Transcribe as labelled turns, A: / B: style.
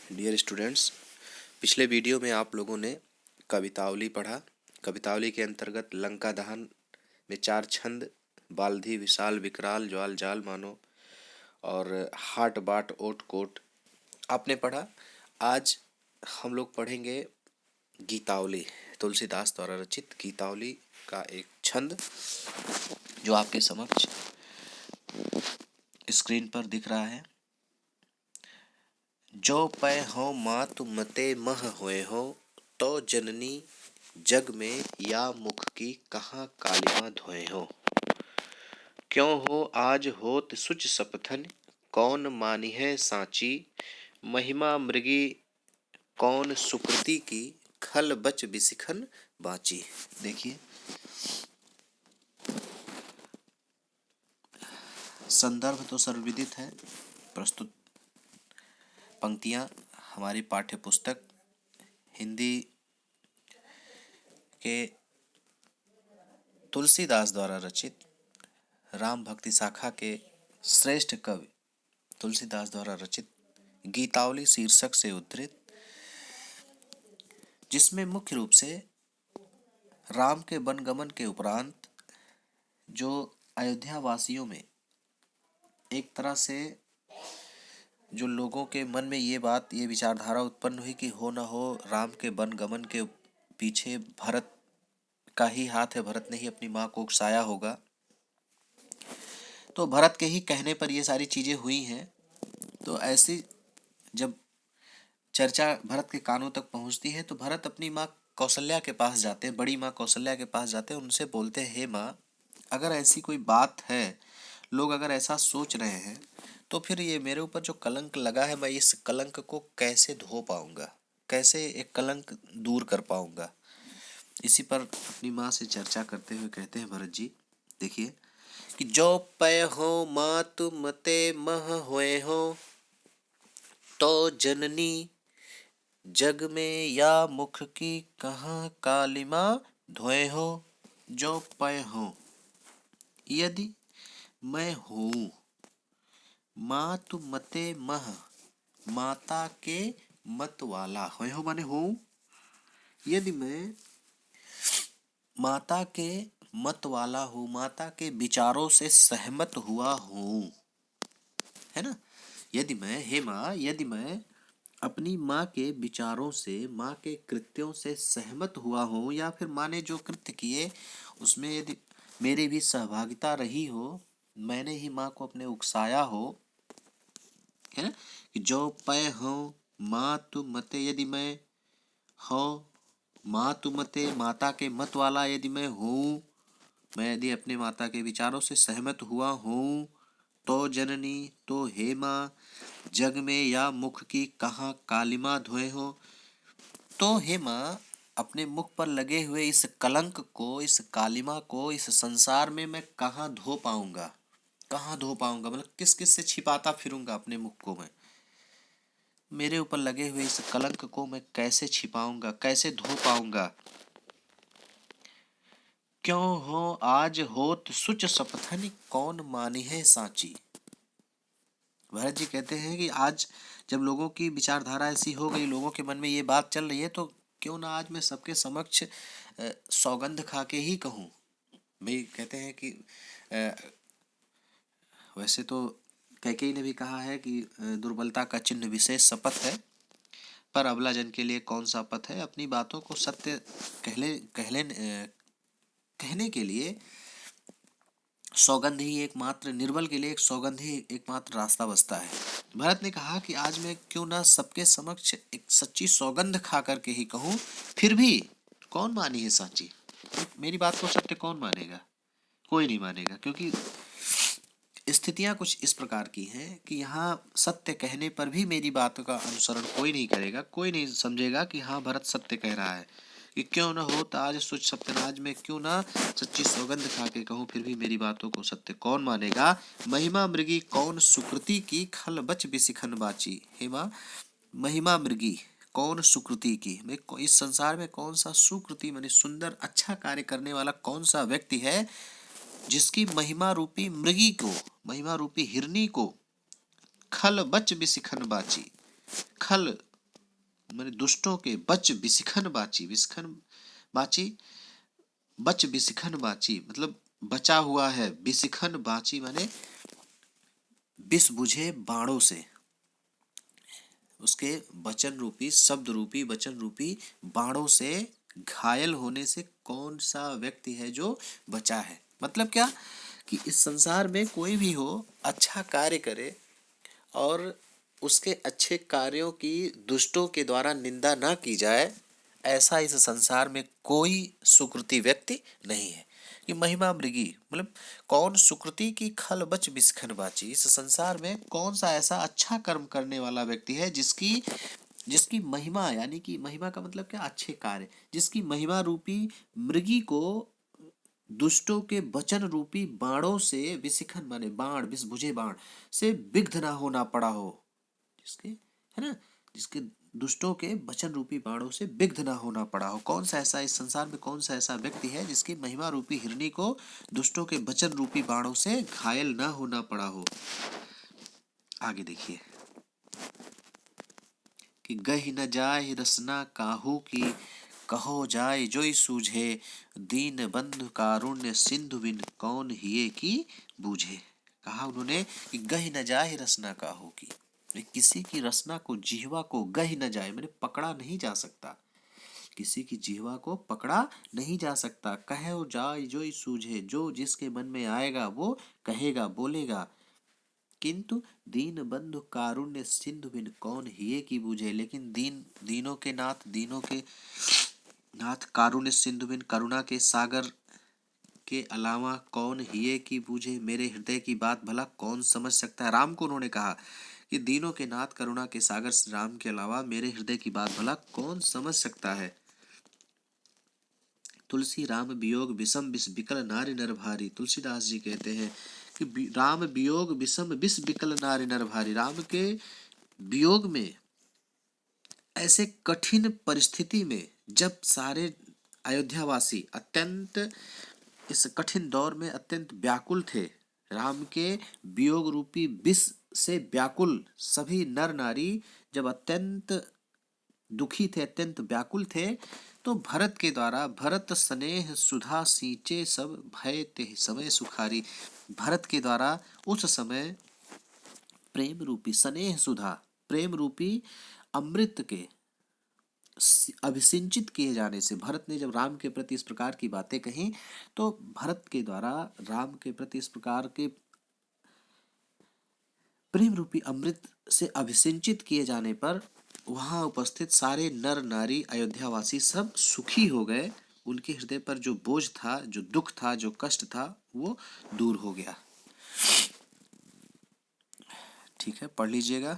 A: Dear students, पिछले video में आप लोगों ने कवितावली पढ़ा। कवितावली के अंतर्गत लंका दहन में 4 छंद, बाल्धी विशाल विकराल ज्वाल जाल मानो और हाट बाट ओट कोट आपने पढ़ा। आज हम लोग पढ़ेंगे गीतावली, तुलसीदास द्वारा रचित गीतावली का एक छंद जो आपके समक्ष स्क्रीन पर दिख रहा है। जो पै हो मातु मते मह होए हो, तो जननी जग में या मुख की कहाँ कालिमा धोए हो। क्यों हो आज होत सुच सपथन, कौन मानी है सांची। महिमा मृगी कौन सुकृति की, खल बच बिसिखन बाची। देखिए, संदर्भ तो सर्वविदित है। प्रस्तुत पंक्तियां हमारी पाठ्य पुस्तक हिंदी के तुलसीदास द्वारा रचित राम भक्ति शाखा के श्रेष्ठ कवि तुलसीदास द्वारा रचित गीतावली शीर्षक से उद्धृत, जिसमें मुख्य रूप से राम के वनगमन के उपरांत जो अयोध्या वासियों में एक तरह से जो लोगों के मन में ये विचारधारा उत्पन्न हुई कि हो न हो राम के वनगमन के पीछे भरत का ही हाथ है, भरत ने ही अपनी माँ को उकसाया होगा। तो भरत के ही कहने पर ये सारी चीजें हुई हैं। तो ऐसी जब चर्चा भरत के कानों तक पहुंचती है तो भरत अपनी माँ कौशल्या के पास जाते हैं, बड़ी माँ कौशल्या के पास जाते हैं। उनसे बोलते हैं, हे माँ, अगर ऐसी कोई बात है, लोग अगर ऐसा सोच रहे हैं, तो फिर ये मेरे ऊपर जो कलंक लगा है, मैं इस कलंक को कैसे धो पाऊंगा, कैसे एक कलंक दूर कर पाऊंगा। इसी पर अपनी माँ से चर्चा करते हुए कहते हैं भरत जी, देखिए कि जो पय हो मातु मते मह होए हो, तो जननी जग में या मुख की कहाँ कालिमा धोए हो। जो पय हो, यदि मैं हूँ, मातु मते मह, माता के मत वाला, होए हो माने हूँ। यदि मैं माता के मत वाला हूँ, माता के विचारों से सहमत हुआ हूँ, है ना। यदि मैं, हे माँ, यदि मैं अपनी माँ के विचारों से, माँ के कृत्यों से सहमत हुआ हूँ, या फिर माँ ने जो कृत्य किए उसमें यदि मेरी भी सहभागिता रही हो, मैंने ही माँ को अपने उकसाया हो, है ना। कि जो पय हो मातु मते, यदि मैं हो मातु मते, माता के मत वाला यदि मैं हूँ, मैं यदि अपने माता के विचारों से सहमत हुआ हूँ, तो जननी, तो हे माँ, जग में या मुख की कहाँ कालिमा धोए हो। तो हे माँ, अपने मुख पर लगे हुए इस कलंक को, इस कालिमा को इस संसार में मैं कहाँ धो पाऊंगा, कहाँ धो पाऊंगा, मतलब किस किस से छिपाता फिरूंगा अपने मुख को। मैं मेरे ऊपर लगे हुए इस कलंक को मैं कैसे छिपाऊंगा, कैसे धो पाऊंगा। क्यों हो आज होत सुच सपथन, कौन मानी है सांची। भरत जी कहते हैं कि आज जब लोगों की विचारधारा ऐसी हो गई, लोगों के मन में ये बात चल रही है, तो क्यों ना आज मैं सबके समक्ष सौगंध खा के ही कहूँ। भाई कहते हैं कि वैसे तो कैकेयी ने भी कहा है कि दुर्बलता का चिन्ह विशेष शपथ है, पर अबला जन के लिए कौन सा पथ है। अपनी बातों को सत्य कहने के लिए सौगंध ही एकमात्र, निर्बल के लिए एक सौगंध ही एकमात्र रास्ता बचता है। भरत ने कहा कि आज मैं क्यों ना सबके समक्ष एक सच्ची सौगंध खा करके ही कहूँ, फिर भी कौन मानी है सांची। मेरी बात को सत्य कौन मानेगा, कोई नहीं मानेगा, क्योंकि स्थितियां कुछ इस प्रकार की हैं कि यहाँ सत्य कहने पर भी मेरी बात का अनुसरण कोई नहीं करेगा, कोई नहीं समझेगा कि हाँ भरत सत्य कह रहा है। कि क्यों ना हो आज सुच सत्यनाज में, क्यों ना सच्ची सौगंध खा के कहूँ, फिर भी मेरी बातों को सत्य कौन मानेगा। महिमा मृगी कौन सुकृति की, खल बच बिसिखन बाची। हे माँ, महिमा मृगी कौन सुकृति की, मैं इस संसार में कौन सा सुकृति माने सुंदर अच्छा कार्य करने वाला कौन सा व्यक्ति है जिसकी महिमा रूपी मृगी को, महिमा रूपी हिरनी को खल बच बिसिखन बाची, खल माने दुष्टों के बच बिसिखन बाची, बिसिखन बाची, बच बिसिखन बाची मतलब बचा हुआ है, बिसिखन बाची माने बिस बुझे बाणों से, उसके वचन रूपी शब्द रूपी वचन रूपी बाणों से घायल होने से कौन सा व्यक्ति है जो बचा है। मतलब क्या कि इस संसार में कोई भी हो अच्छा कार्य करे और उसके अच्छे कार्यों की दुष्टों के द्वारा निंदा ना की जाए, ऐसा इस संसार में कोई सुकृति व्यक्ति नहीं है। कि महिमा मृगी मतलब कौन सुकृति की खल बच बिसखन बाची, इस संसार में कौन सा ऐसा अच्छा कर्म करने वाला व्यक्ति है जिसकी जिसकी महिमा, यानी कि महिमा का मतलब क्या, अच्छे कार्य, जिसकी महिमा रूपी मृगी को दुष्टों के वचन रूपी बाणों से, विशिखन माने बाण, विष बुझे बाण से विग्ध ना होना पड़ा हो, जिसके है ना, जिसके दुष्टों के वचन रूपी बाणों से विग्ध ना होना पड़ा हो। कौन सा ऐसा इस संसार में कौन सा ऐसा व्यक्ति है जिसकी महिमा रूपी हिरनी को दुष्टों के वचन रूपी बाणों से घायल ना होना पड़ा हो। आगे देखिए कि गहि न जाय रसना काहू की, कहो जाय जोई सूझे, दीन बंधु कारुण्य सिंधु बिन कौन हिये की बूझे। कहा उन्होंने कि गहि न जाय रसना काहू की, किसी की रसना को, जिह्वा को गहि न जाए मैंने पकड़ा नहीं जा सकता, किसी की जिह्वा को पकड़ा नहीं जा सकता। कहो जाय जोई सूझे, जो जिसके मन में आएगा वो कहेगा बोलेगा, किंतु दीन बंधु कारुण्य सिंधु बिन कौन हिये की बूझे। लेकिन दीनों के नाथ, दीनों के नाथ कारुण्य सिंधु बिन करुणा के सागर के अलावा कौन हिये की बूझे, मेरे हृदय की बात भला कौन समझ सकता है। राम को उन्होंने कहा कि दीनों के नाथ करुणा के सागर राम के अलावा मेरे हृदय की बात भला कौन समझ सकता है। तुलसी राम वियोग विषम विष बिकल नारी नर भारी, तुलसीदास जी कहते हैं कि राम वियोग विषम विष बिकल नारी नर भारी, राम के वियोग में ऐसे कठिन परिस्थिति में जब सारे अयोध्यावासी अत्यंत इस कठिन दौर में अत्यंत व्याकुल थे, राम के वियोग रूपी विष से व्याकुल सभी नर नारी जब अत्यंत दुखी थे, अत्यंत व्याकुल थे, तो भरत के द्वारा भरत स्नेह सुधा सींचे सब भय ते समय सुखारी, भरत के द्वारा उस समय प्रेम रूपी स्नेह सुधा, प्रेम रूपी अमृत के अभिसिंचित किए जाने से, भरत ने जब राम के प्रति इस प्रकार की बातें कही तो भरत के द्वारा राम के प्रति इस प्रकार के प्रेम रूपी अमृत से अभिसिंचित किए जाने पर वहां उपस्थित सारे नर नारी अयोध्यावासी सब सुखी हो गए, उनके हृदय पर जो बोझ था, जो दुख था, जो कष्ट था वो दूर हो गया। ठीक है, पढ़ लीजिएगा।